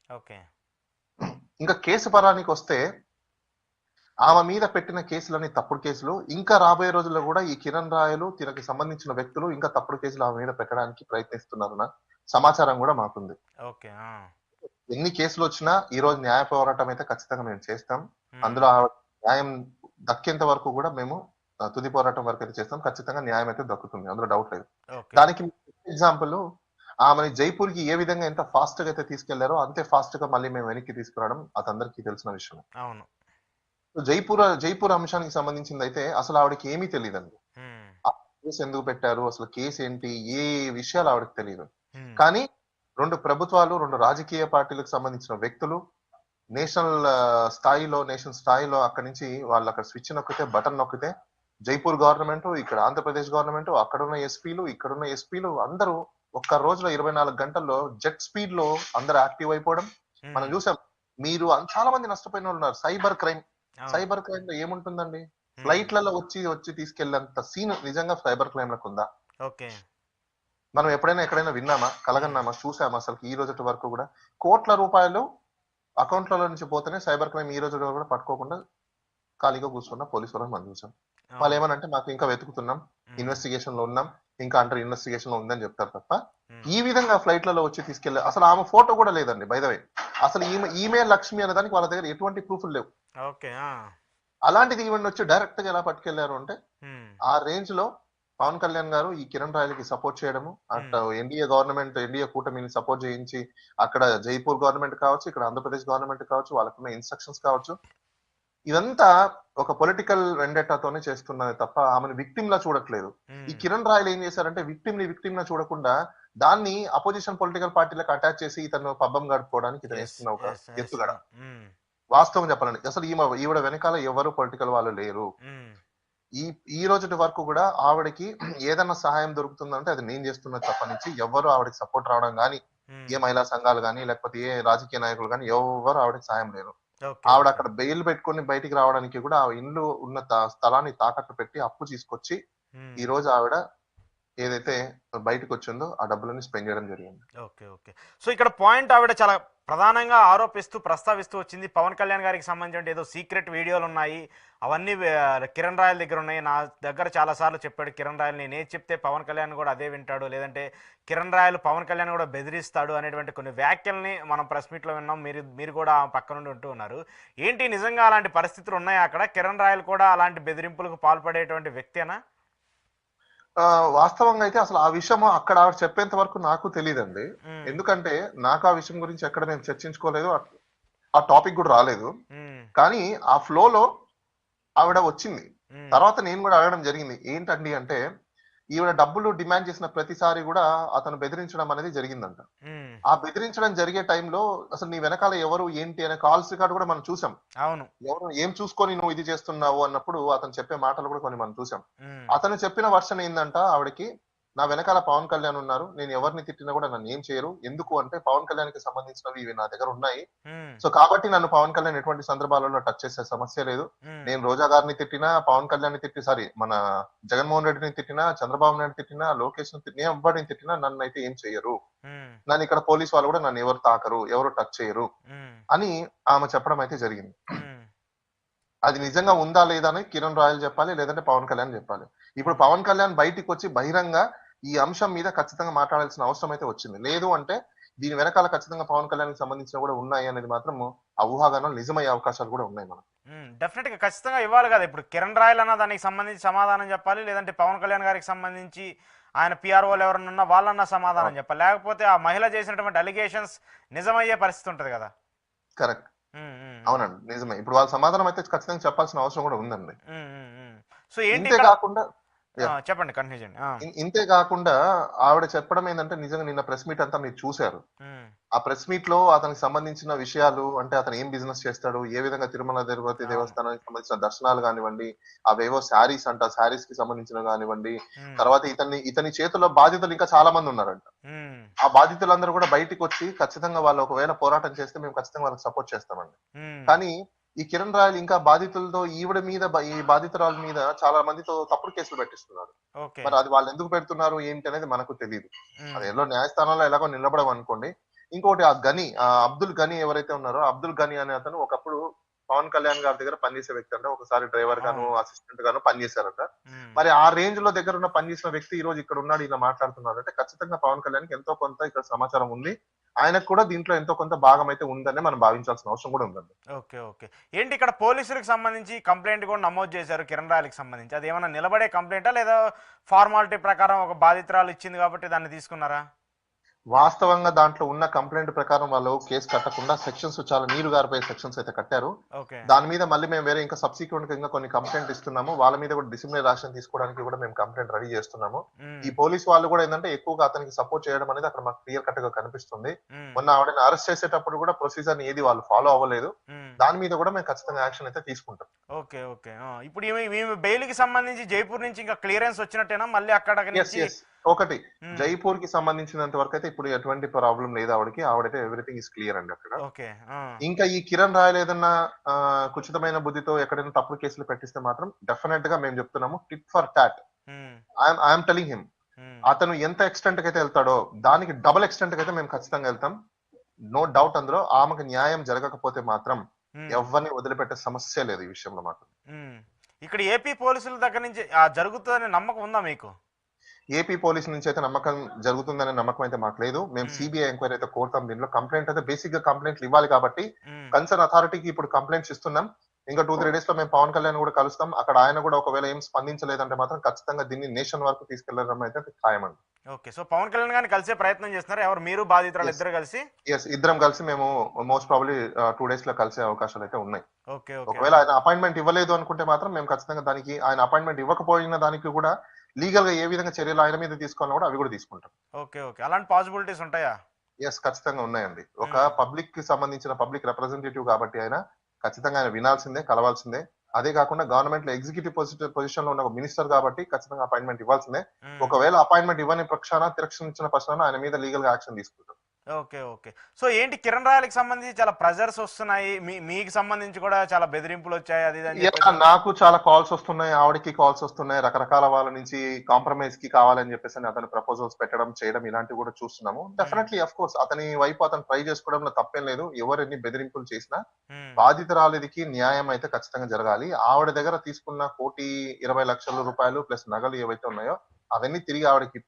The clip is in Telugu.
ఓకే. ఇంకా కేసు పరానికి వస్తే ఆమె మీద పెట్టిన కేసులన్నీ తప్పుడు కేసులు. ఇంకా రాబోయే రోజుల్లో కూడా ఈ కిరణ్ రాయలు, తినకి సంబంధించిన వ్యక్తులు ఇంకా తప్పుడు కేసులు ఆమె మీద పెట్టడానికి ప్రయత్నిస్తున్నారన్న సమాచారం కూడా మాకుంది. ఓకే. ఎన్ని కేసులొచ్చినా ఈ రోజు న్యాయ పోరాటం అయితే ఖచ్చితంగా మేము చేస్తాం. హ్మ్. అందులో న్యాయం దక్కేంత వరకు కూడా మేము తుది పోరాటం వరకైతే చేస్తాం. ఖచ్చితంగా న్యాయం అయితే దక్కుతుంది. అందులో డౌట్ లేదు. ఓకే. దానికి ఎగ్జాంపుల్ ఆమెని జైపూర్‌కి ఏ విధంగా ఎంత ఫాస్ట్‌గా అయితే తీసుకెళ్లారో అంతే ఫాస్ట్‌గా మళ్ళీ మేము వెనక్కి తీసుకురావడం అదందరికీ తెలిసిన విషయమే. అవును. సో జైపూర్ అంశానికి సంబంధించిందయితే అసలు ఆవిడకి ఏమీ తెలీదండి. హ్మ్. ఆ కేస్ ఎందుకు పెట్టారు? అసలు కేస్ ఏంటి? ఏ విషయాలు ఆవిడకి తెలీదు. హ్మ్. కానీ 2 ప్రభుత్వాలు, 2 రాజకీయ పార్టీలకు సంబంధించిన వ్యక్తులు నేషన్ స్థాయిలో అక్కడి నుంచి వాళ్ళు అక్కడ స్విచ్ నొక్కితే, బటన్ నొక్కితే జైపూర్ గవర్నమెంట్, ఇక్కడ ఆంధ్రప్రదేశ్ గవర్నమెంట్, అక్కడున్న ఎస్పీలు, ఇక్కడున్న ఎస్పీలు అందరూ ఒక్క రోజులో 24 గంటల్లో జెట్ స్పీడ్ లో అందరూ యాక్టివ్ అయిపోవడం మనం హ్మ్. చూసాం. మీరు చాలా మంది నష్టపోయిన వాళ్ళు ఉన్నారు. అవును. సైబర్ క్రైమ్ లో ఏముంటుందండి? హ్మ్. ఫ్లైట్లలో వచ్చి తీసుకెళ్లేంత సీన్ నిజంగా సైబర్ క్రైమ్ లకు ఉందా? ఓకే. మనం ఎప్పుడైనా ఎక్కడైనా విన్నామా? హ్మ్. కలగన్నామా? చూసామా? అసలు ఈ రోజుటి వరకు కూడా కోట్ల రూపాయలు అకౌంట్‌లలో నుంచి పోతేనే సైబర్ క్రైమ్ ఈ రోజు కూడా పట్టుకోకుండా ఖాళీగా కూర్చున్న పోలీసు వాళ్ళని మనం చూసాం. అవును. వాళ్ళేమనంటే మాకు ఇంకా వెతుకుతున్నాం. హ్మ్. ఇన్వెస్టిగేషన్‌లో ఉన్నాం. ఇంకా అండర్ ఇన్వెస్టిగేషన్‌లో ఉందని చెప్తారు తప్ప, హ్మ్. ఈ విధంగా ఫ్లైట్‌లలో వచ్చి అసలు ఆమె ఫోటో కూడా లేదండి బై ద వే. అసలు ఈమె లక్ష్మి అనే దానికి వాళ్ళ దగ్గర ఎటువంటి ప్రూఫ్‌లు లేవు. ఓకే. అలాంటిది ఈవిడని వచ్చి డైరెక్ట్‌గా ఎలా పట్టుకెళ్లారు అంటే, హ్మ్. ఆ రేంజ్‌లో పవన్ కళ్యాణ్ గారు ఈ కిరణ్ రాయలకి సపోర్ట్ చేయడము, అటు హ్మ్. ఎన్డీఏ కూటమిని సపోర్ట్ చేయించి, అక్కడ జైపూర్ గవర్నమెంట్ కావచ్చు, ఇక్కడ ఆంధ్రప్రదేశ్ గవర్నమెంట్ కావచ్చు, వాళ్ళకున్న ఇన్‌స్ట్రక్షన్స్ కావచ్చు, ఇదంతా ఒక పొలిటికల్ వెండెట్టాతోనే చేస్తున్నది తప్ప ఆమెను విక్టిమ్‌లా చూడట్లేదు. ఈ హ్మ్. కిరణ్ రాయలు ఏం చేశారంటే విక్టిమ్‌లా చూడకుండా దాన్ని అపోజిషన్ పొలిటికల్ పార్టీలకు అటాచ్ చేసి ఇతను పబ్బం గడుపుకోవడానికి ఇతను యెస్. ఏస్తున్న ఒక యెస్. యెస్. ఎత్తుగడ. హ్మ్. వాస్తవం చెప్పాలండి. అసలు ఈవిడ వెనకాల ఎవరు పొలిటికల్ వాళ్ళు లేరు. హ్మ్. ఈ ఈ రోజుటి వరకు కూడా ఆవిడకి ఏదన్నా సహాయం దొరుకుతుందంటే అది నేను చేస్తున్నది తప్పనిచ్చి ఎవ్వరు ఆవిడకి సపోర్ట్ రావడం గాని, హ్మ్. ఏ మహిళా సంఘాలు గాని, లేకపోతే ఏ రాజకీయ నాయకులు గాని ఎవ్వరు ఆవిడకి సాయం లేరు. ఓకే. ఆవిడ ఓకే. అక్కడ బెయిల్ పెట్టుకొని బయటికి రావడానికి కూడా ఆ ఇల్లు ఉన్న స్థలాన్ని తాకట్టు పెట్టి అప్పు తీసుకొచ్చి హ్మ్. ఈ రోజు ఆవిడ ఏదైతే బయటకొచ్చిందో ఆ డబ్బులన్నీ స్పెండ్ చేయడం జరిగింది. ఓకే. ఓకే. సో, ఇక్కడ పాయింట్ ఆవిడ చాలా ప్రధానంగా ఆరోపిస్తూ, ప్రస్తావిస్తూ వచ్చింది. పవన్ కళ్యాణ్ గారికి సంబంధించిన ఏదో సీక్రెట్ వీడియోలున్నాయి. అవన్నీ కిరణ్ రాయల దగ్గరున్నాయి. నా దగ్గర చాలా సార్లు చెప్పాడు కిరణ్ రాయలు. నేనేది చెప్తే పవన్ కళ్యాణ్ కూడా అదే వింటాడు. లేదంటే కిరణ్ రాయలు పవన్ కళ్యాణ్ కూడా బెదిరిస్తాడు అనేటువంటి కొన్ని వ్యాఖ్యల్ని మనం ప్రెస్ మీట్‌లో విన్నాం. మీరు మీరు కూడా పక్క నుండి ఉంటూ ఉన్నారు. ఏంటి నిజంగా అలాంటి పరిస్థితులు ఉన్నాయా అక్కడ? కిరణ్ రాయలు కూడా అలాంటి బెదిరింపులకు పాల్పడేటువంటి వ్యక్తేనా? వాస్తవంగా అయితే అసలు ఆ విషయము అక్కడ ఆవిడ చెప్పేంత వరకు నాకు తెలీదండి. హ్మ్. ఎందుకంటే నాకు ఆ విషయం గురించి ఎక్కడ మేము చర్చించుకోలేదు. ఆ టాపిక్ కూడా రాలేదు. హ్మ్. కానీ ఆ ఫ్లోలో ఆవిడ వచ్చింది. హ్మ్. తర్వాత నేను గూడా అడగడం జరిగింది. ఏంటండి అంటే, ఈవిడ డబ్బులు డిమాండ్ చేసిన ప్రతిసారి గూడా అతను బెదిరించడం అనేది జరిగిందంట. హ్మ్. ఆ బెదిరించడం జరిగే టైంలో అసలు నీ వెనకాల ఎవరు, ఏంటి అనే కాల్స్ రికార్డ్ గూడా మనం చూసాం. అవును. ఎవరు ఏం చూసుకొని నువ్వు ఇది చేస్తున్నావు అన్నప్పుడు అతను చెప్పే మాటలు గూడా కొన్ని మనం చూసాం. హ్మ్. అతను చెప్పిన వర్షన్ ఏందంట ఆవిడకి, నా వెనకాల పవన్ కళ్యాణ్ ఉన్నారు. నేను ఎవరిని తిట్టినా గూడా నన్నేం చేయరు. ఎందుకు అంటే పవన్ కళ్యాణ్‌కి సంబంధించినవి ఇవి నా దగ్గర ఉన్నాయి. హ్మ్. సో, కాబట్టి నన్ను పవన్ కళ్యాణ్ ఎటువంటి సందర్భాలలో టచ్ చేసే సమస్య లేదు. హ్మ్. నేను రోజా గారిని తిట్టినా, పవన్ కళ్యాణ్‌ని సారీ మన జగన్మోహన్ రెడ్డిని తిట్టినా, చంద్రబాబు నాయుడుని తిట్టినా, లోకేష్‌ని తిట్టినా, ఎవ్వరిని తిట్టినా నన్నైతే ఏం చెయ్యరు. హ్మ్. నన్నిక్కడ పోలీస్ వాళ్ళు గూడా నన్నెవరు తాకరు. ఎవరు టచ్ చేయరు హ్మ్. అని ఆమె చెప్పడం అయితే జరిగింది. హ్మ్. అది నిజంగా ఉందా లేదా అని కిరణ్ రాయల్ చెప్పాలి. లేదంటే పవన్ కళ్యాణ్ చెప్పాలి. ఇప్పుడు హ్మ్. పవన్ కళ్యాణ్ బయటికొచ్చి బహిరంగ ఈ అంశం మీద ఖచ్చితంగా మాట్లాడాల్సిన అవసరం అయితే వచ్చింది. లేదు అంటే దీని వెనకాల ఖచ్చితంగా పవన్ కళ్యాణ్‌కి సంబంధించినవి కూడా ఉన్నాయి అనేది మాత్రము ఆ ఊహాగానాలు నిజమయ్యే అవకాశాలు కూడా ఉన్నాయి మనకు. హ్మ్. డెఫినెట్‌గా ఖచ్చితంగా ఇవ్వాలి కదా! ఇప్పుడు 'కిరణ్ రాయల్' అన్న దానికి సంబంధించి సమాధానం చెప్పాలి. లేదంటే పవన్ కళ్యాణ్ గారికి సంబంధించి ఆయన పీఆర్‌ఓలు ఎవరన్నా ఉన్నా వాళ్ళన్నా సమాధానం అవును. చెప్పాలి. లేకపోతే ఆ మహిళ చేసినటువంటి అలిగేషన్స్ నిజమయ్యే పరిస్థితి ఉంటది కదా! కరెక్ట్. హ్మ్. హ్మ్. హ్మ్. అవునండి. నిజమే. ఇప్పుడు వాళ్ళ సమాధానం అయితే ఖచ్చితంగా చెప్పాల్సిన అవసరం కూడా ఉందండి. హ్మ్. హ్మ్. హ్మ్. సో, ఏంటి ఇంతే ఇక్కడ కాకుండా యాహ్! చెప్పండి. కంటిన్యూ చేయండి. ఇంతే కాకుండా ఆవిడ చెప్పడం ఏందంటే నిజంగా నిన్న ప్రెస్ మీట్ అంతా మీరు చూసారు. హ్మ్. ఆ ప్రెస్ మీట్‌లో అతనికి సంబంధించిన విషయాలు అంటే అతను ఏం బిజినెస్ చేస్తాడు? ఏ విధంగా తిరుమల తిరుపతి అవును. దేవస్థానానికి సంబంధించిన దర్శనాలు గానివ్వండి, అవేవో శారీస్ అంట. శారీస్‌కి సంబంధించినవి గానివ్వండి, హ్మ్. తర్వాత ఇతని చేతుల్లో బాధితులు ఇంకా చాలా మందున్నారంట. హ్మ్. ఆ బాధితులందరూ కూడా బయటికొచ్చి ఖచ్చితంగా వాళ్ళు ఒకవేళ పోరాటం చేస్తే మేము ఖచ్చితంగా వాళ్ళకి సపోర్ట్ చేస్తామండి. హ్మ్. కానీ ఈ కిరణ్ రాయల్ ఇంకా బాధితులతో ఈవిడ మీద ఈ బాధితురాలు మీద చాలా మందితో తప్పుడు కేసులు పెట్టిస్తున్నాడు. ఓకే. మరి అది వాళ్ళెందుకు పెడుతున్నారు ఏంటి అనేది మనకు తెలీదు. అది హ్మ్. ఎల్లో న్యాయస్థానంలో ఎలాగో నిలబడవనుకోండి. ఇంకోటి అబ్దుల్ గని ఎవరైతే ఉన్నారో అబ్దుల్ గని అనే అతను ఒకప్పుడు పవన్ కళ్యాణ్ గారి దగ్గర పనిచేసే వ్యక్తి అంట. ఒకసారి డ్రైవర్ గాను, అవును. అసిస్టెంట్ గాను పనిచేశారట. హ్మ్. మరి ఆ రేంజ్ లో దగ్గర ఉన్న పనిచేసిన వ్యక్తి ఈ రోజు ఇక్కడ ఉన్నాడు, ఇలా మాట్లాడుతున్నారంటే ఖచ్చితంగా పవన్ కళ్యాణ్‌కి ఎంతో కొంత ఇక్కడ సమాచారం ఉంది. ఆయనకు కూడా దీంట్లో ఎంతో కొంత భాగం అయితే ఉందనే మనం భావించాల్సిన అవసరం కూడా ఉందండి. ఓకే. ఓకే. ఏంటి ఇక్కడ పోలీసులకు సంబంధించి కంప్లెయింట్ కూడా నమోదు చేశారు కిరణ్ రాయలకి సంబంధించి. అదేమన్నా నిలబడే కంప్లెయింటా? లేదా ఫార్మాలిటీ ప్రకారం ఒక బాధితురాలు ఇచ్చింది కాబట్టి దాన్ని తీసుకున్నారా? వాస్తవంగా దాంట్లో ఉన్న కంప్లెయింట్ ప్రకారం వాళ్ళు కేస్ కట్టకుండా సెక్షన్స్ చాలా నీరు గారిపోయే సెక్షన్స్ అయితే కట్టారు. ఓకే. దాని మీద మళ్ళీ మేము వేరే ఇంకా సబ్సిక్వెంట్ గా ఇంకా కొన్ని కంప్లైంట్ ఇస్తున్నాము. వాళ్ళ మీద కూడా డిసిప్లినరీ యాక్షన్ తీసుకోవడానికి కూడా మేము కంప్లైంట్ రెడీ చేస్తున్నాము. హ్మ్. ఈ పోలీస్ వాళ్ళు కూడా ఏంటంటే ఎక్కువగా అతనికి సపోర్ట్ చేయడం అనేది అక్కడ మాకు క్లియర్ కట్ గా కనిపిస్తుంది. హ్మ్. మొన్న ఆవిడని అరెస్ట్ చేసేటప్పుడు కూడా ప్రొసీజర్ ఏది వాళ్ళు ఫాలో అవ్వలేదు. హ్మ్. దాని మీద కూడా మేము ఖచ్చితంగా యాక్షన్ అయితే తీసుకుంటాం. ఓకే. ఓకే. ఆ! ఇప్పుడు ఈమె బెయిల్‌కి సంబంధించి జైపూర్ నుంచి ఇంకా క్లియరెన్స్ వచ్చినట్టేనా? మళ్ళీ అక్కడి యెస్. నుంచి యెస్. ఒకటి హ్మ్. జైపూర్ కి సంబంధించినంత వరకు అయితే ఇప్పుడు ఎటువంటి ప్రాబ్లమ్ లేదు ఆవిడకి. ఆవిడైతే ఎవ్రీథింగ్ ఈస్ క్లియర్ అండి అక్కడ. ఓకే. ఆ! ఇంకా ఈ కిరణ్ రాయల్ ఏదన్నా కుచితమైన బుద్ధితో ఎక్కడైనా తప్పుడు కేసులు పెట్టిస్తే మాత్రం డెఫినెట్ గా మేము చెప్తున్నాము టిట్ ఫర్ టాట్. హ్మ్. I'm telling him. హ్మ్. అతను ఎంత ఎక్స్టెంట్ కి అయితే వెళ్తాడో దానికి డబుల్ ఎక్స్టెంట్ కి అయితే మేము ఖచ్చితంగా వెళ్తాం. నో డౌట్ అందులో. ఆమెకు న్యాయం జరగకపోతే మాత్రం హ్మ్. ఎవ్వరిని వదిలిపెట్టే సమస్య లేదు ఈ విషయంలో మాత్రం. హ్మ్. ఇక్కడ ఏపీ పోలీసుల దగ్గర నుంచి జరుగుతదనే నమ్మకం ఉందా మీకు? ఏపీ పోలీస్ నుంచి అయితే నమ్మకం జరుగుతుందనే నమ్మకం అయితే మాకు లేదు. మేము హ్మ్. సిబిఐ ఎంక్వైరీ అయితే కోరుతాం దీనిలో. కంప్లెయింట్ అయితే బేసిక్ గా కంప్లెయింట్లు ఇవ్వాలి కాబట్టి హ్మ్. కన్సర్న్ అథారిటీకి ఇప్పుడు కంప్లెయింట్స్ ఇస్తున్నాం. ఇంకా 2, 3 డేస్ లో మేము పవన్ కళ్యాణ్ కూడా కలుస్తాం. అక్కడ ఆయన కూడా ఒకవేళ ఏం స్పందించలేదంటే మాత్రం ఖచ్చితంగా దీన్ని నేషన్ వరకు తీసుకెళ్లడం అయితే ఖాయమండి. ఓకే. సో, పవన్ కళ్యాణ్ గారిని కలిసే ప్రయత్నం చేస్తున్నారా? ఎవరు మీరు బాధితురాలు యెస్. ఇద్దరు కలిసి? యెస్. ఇద్దరం కలిసి మేము మోస్ట్ ప్రాబబ్లీ 2 డేస్ లో కలిసే అవకాశాలయితే ఉన్నాయి. ఓకే. ఓకే. ఒకవేళ ఆయన అపాయింట్‌మెంట్ ఇవ్వలేదు అనుకుంటే మాత్రం మేము ఖచ్చితంగా దానికి ఆయన అపాయింట్‌మెంట్ ఇవ్వకపోయిన దానికి కూడా లీగల్‌గా ఏ విధంగా చర్యలు ఆయన మీద తీసుకోవాలో కూడా అవి కూడా తీసుకుంటాం. ఓకే. ఓకే. అలాంటి పాసిబిలిటీస్ ఉంటాయా? యెస్. ఖచ్చితంగా ఉన్నాయండి. ఒక హ్మ్. పబ్లిక్‌కి సంబంధించిన పబ్లిక్ రిప్రజెంటేటివ్ కాబట్టి ఆయన ఖచ్చితంగా ఆయన వినాల్సిందే, కలవాల్సిందే. అదే కాకుండా గవర్నమెంట్‌లో ఎగ్జిక్యూటివ్ పొజిషన్‌లో ఉన్న ఒక మినిస్టర్ కాబట్టి ఖచ్చితంగా అపాయింట్‌మెంట్ ఇవ్వాల్సిందే. హ్మ్. ఒకవేళ అపాయింట్‌మెంట్ ఇవ్వని పక్షాన తిరస్కరించిన పక్షాన ఆయన మీద లీగల్‌గా యాక్షన్ తీసుకుంటాం. ఓకే. ఓకే. సో, ఏంటి కిరణ్ రాయలకి సంబంధించి చాలా ప్రెషర్స్ వస్తున్నాయి. మీకు సంబంధించి కూడా చాలా బెదిరింపులొచ్చాయి అది ఇది అని యాహ్! చెప్పేసి నాకు చాలా కాల్స్ వస్తున్నాయి. ఆవిడకి కాల్స్ వస్తున్నాయి. రకరకాల వాళ్ళ నుంచి కాంప్రమైజ్‌కి కావాలని చెప్పేసని అతను ప్రపోజల్స్ పెట్టడం, చేయడం ఇలాంటివి కూడా చూస్తున్నాము. హ్మ్. డెఫినైట్‌లీ ఆఫ్ కోర్స్ అతని వైపు అతను ట్రై చేసుకోవడంలో తప్పేం లేదు. ఎవరు ఎన్ని బెదిరింపులు చేసినా హ్మ్. బాధితురాలికి న్యాయం అయితే ఖచ్చితంగా జరగాలి. ఆవిడ దగ్గర తీసుకున్న 1,20,00,000 రూపాయలు ప్లస్ నగలు ఏవైతే ఉన్నాయో అవన్నీ తిరిగి ఆవిడకి